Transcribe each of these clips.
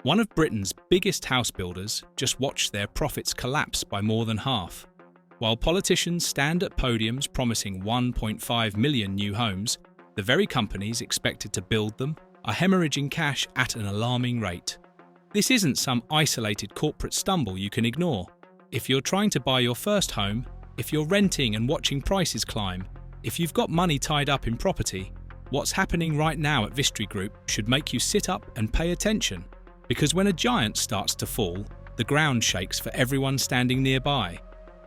One of Britain's biggest house builders just watched their profits collapse by more than half. While politicians stand at podiums promising 1.5 million new homes, the very companies expected to build them are hemorrhaging cash at an alarming rate. This isn't some isolated corporate stumble you can ignore. If you're trying to buy your first home, if you're renting and watching prices climb, if you've got money tied up in property, what's happening right now at Vistry Group should make you sit up and pay attention. Because when a giant starts to fall, the ground shakes for everyone standing nearby.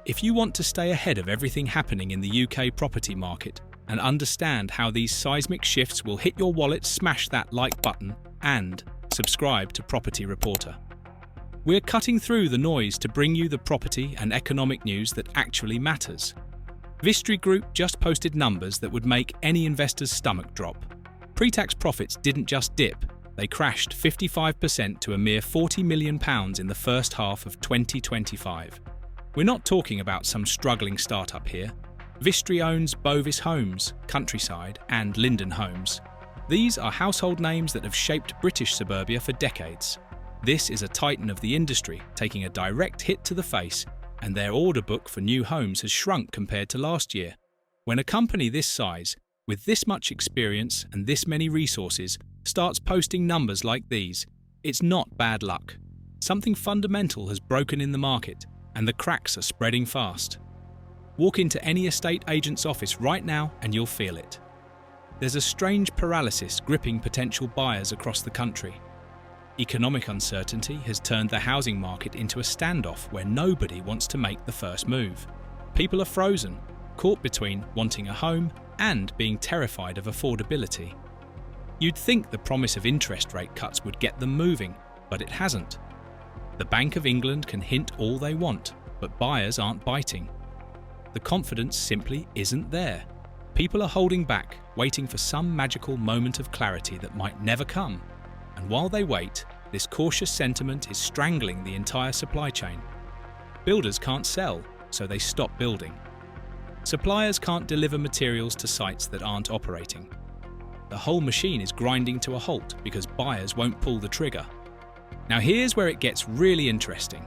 If you want to stay ahead of everything happening in the UK property market and understand how these seismic shifts will hit your wallet, smash that like button and subscribe to Property Reporter. We're cutting through the noise to bring you the property and economic news that actually matters. Vistry Group just posted numbers that would make any investor's stomach drop. Pre-tax profits didn't just dip, they crashed 55% to a mere £40 million in the first half of 2025. We're not talking about some struggling startup here. Vistry owns Bovis Homes, Countryside and Linden Homes. These are household names that have shaped British suburbia for decades. This is a titan of the industry, taking a direct hit to the face, and their order book for new homes has shrunk compared to last year. When a company this size, with this much experience and this many resources, starts posting numbers like these, it's not bad luck. Something fundamental has broken in the market, and the cracks are spreading fast. Walk into any estate agent's office right now and you'll feel it. There's a strange paralysis gripping potential buyers across the country. Economic uncertainty has turned the housing market into a standoff where nobody wants to make the first move. People are frozen, caught between wanting a home and being terrified of affordability. You'd think the promise of interest rate cuts would get them moving, but it hasn't. The Bank of England can hint all they want, but buyers aren't biting. The confidence simply isn't there. People are holding back, waiting for some magical moment of clarity that might never come. And while they wait, this cautious sentiment is strangling the entire supply chain. Builders can't sell, so they stop building. Suppliers can't deliver materials to sites that aren't operating. The whole machine is grinding to a halt because buyers won't pull the trigger. Now here's where it gets really interesting.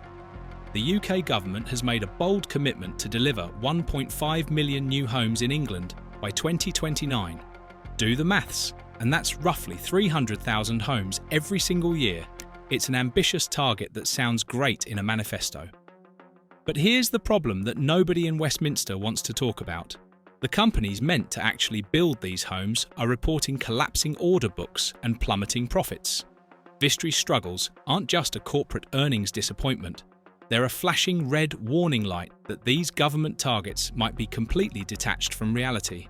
The UK government has made a bold commitment to deliver 1.5 million new homes in England by 2029. Do the maths, and that's roughly 300,000 homes every single year. It's an ambitious target that sounds great in a manifesto. But here's the problem that nobody in Westminster wants to talk about. The companies meant to actually build these homes are reporting collapsing order books and plummeting profits. Vistry's struggles aren't just a corporate earnings disappointment. They're a flashing red warning light that these government targets might be completely detached from reality.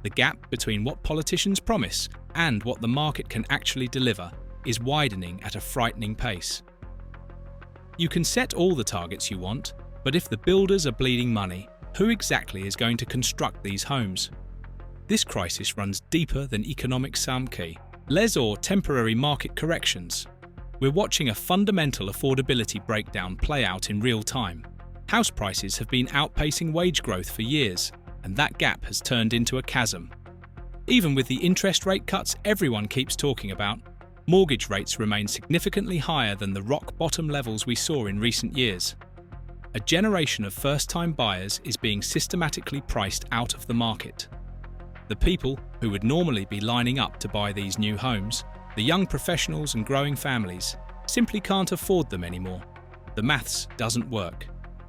The gap between what politicians promise and what the market can actually deliver is widening at a frightening pace. You can set all the targets you want, but if the builders are bleeding money, who exactly is going to construct these homes? This crisis runs deeper than economic samki, or temporary market corrections. We're watching a fundamental affordability breakdown play out in real time. House prices have been outpacing wage growth for years, and that gap has turned into a chasm. Even with the interest rate cuts everyone keeps talking about, mortgage rates remain significantly higher than the rock-bottom levels we saw in recent years. A generation of first-time buyers is being systematically priced out of the market. The people who would normally be lining up to buy these new homes, the young professionals and growing families, simply can't afford them anymore. The maths doesn't work.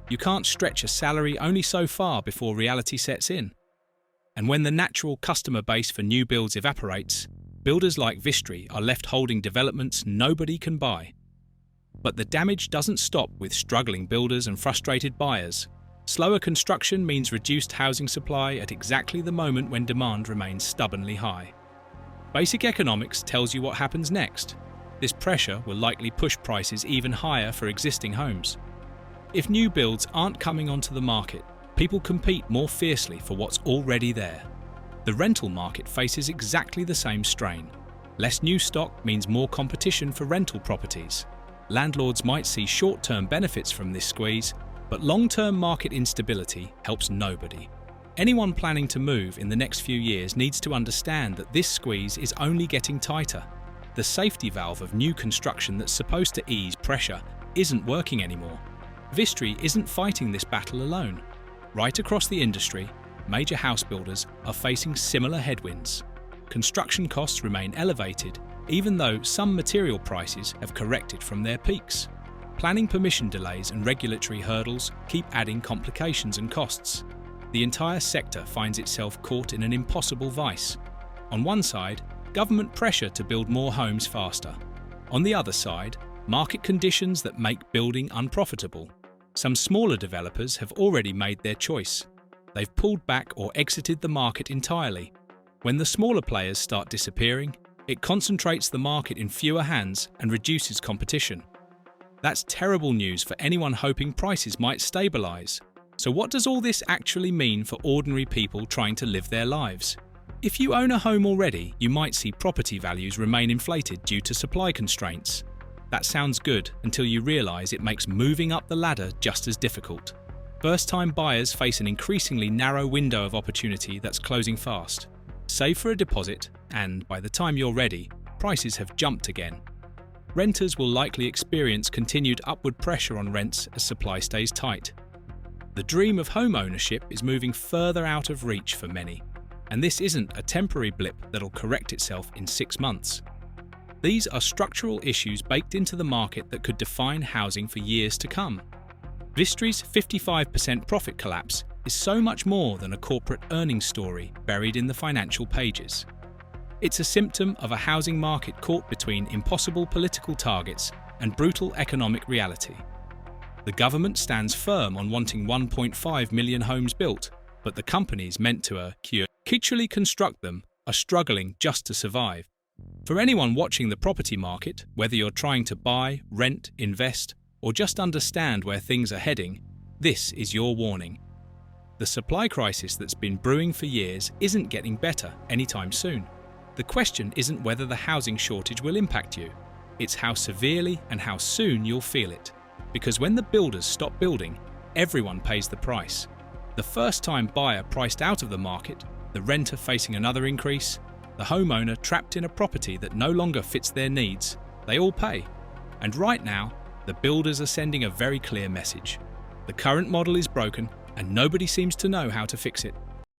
You can't stretch a salary only so far before reality sets in. And when the natural customer base for new builds evaporates, builders like Vistry are left holding developments nobody can buy. But the damage doesn't stop with struggling builders and frustrated buyers. Slower construction means reduced housing supply at exactly the moment when demand remains stubbornly high. Basic economics tells you what happens next. This pressure will likely push prices even higher for existing homes. If new builds aren't coming onto the market, people compete more fiercely for what's already there. The rental market faces exactly the same strain. Less new stock means more competition for rental properties. Landlords might see short-term benefits from this squeeze, but long-term market instability helps nobody. Anyone planning to move in the next few years needs to understand that this squeeze is only getting tighter. The safety valve of new construction that's supposed to ease pressure isn't working anymore. Vistry isn't fighting this battle alone. Right across the industry, major house builders are facing similar headwinds. Construction costs remain elevated, even though some material prices have corrected from their peaks. Planning permission delays and regulatory hurdles keep adding complications and costs. The entire sector finds itself caught in an impossible vice. On one side, government pressure to build more homes faster. On the other side, market conditions that make building unprofitable. Some smaller developers have already made their choice. They've pulled back or exited the market entirely. When the smaller players start disappearing, it concentrates the market in fewer hands and reduces competition. That's terrible news for anyone hoping prices might stabilise. So what does all this actually mean for ordinary people trying to live their lives? If you own a home already, you might see property values remain inflated due to supply constraints. That sounds good until you realise it makes moving up the ladder just as difficult. First-time buyers face an increasingly narrow window of opportunity that's closing fast. Save for a deposit, and by the time you're ready, prices have jumped again. Renters will likely experience continued upward pressure on rents as supply stays tight. The dream of home ownership is moving further out of reach for many, and this isn't a temporary blip that'll correct itself in 6 months. These are structural issues baked into the market that could define housing for years to come. Vistry's 55% profit collapse is so much more than a corporate earnings story buried in the financial pages. It's a symptom of a housing market caught between impossible political targets and brutal economic reality. The government stands firm on wanting 1.5 million homes built, but the companies meant to kitschily construct them are struggling just to survive. For anyone watching the property market, whether you're trying to buy, rent, invest, or just understand where things are heading, this is your warning. The supply crisis that's been brewing for years isn't getting better anytime soon. The question isn't whether the housing shortage will impact you, it's how severely and how soon you'll feel it. Because when the builders stop building, everyone pays the price. The first-time buyer priced out of the market, the renter facing another increase, the homeowner trapped in a property that no longer fits their needs, they all pay. And right now, the builders are sending a very clear message. The current model is broken and nobody seems to know how to fix it.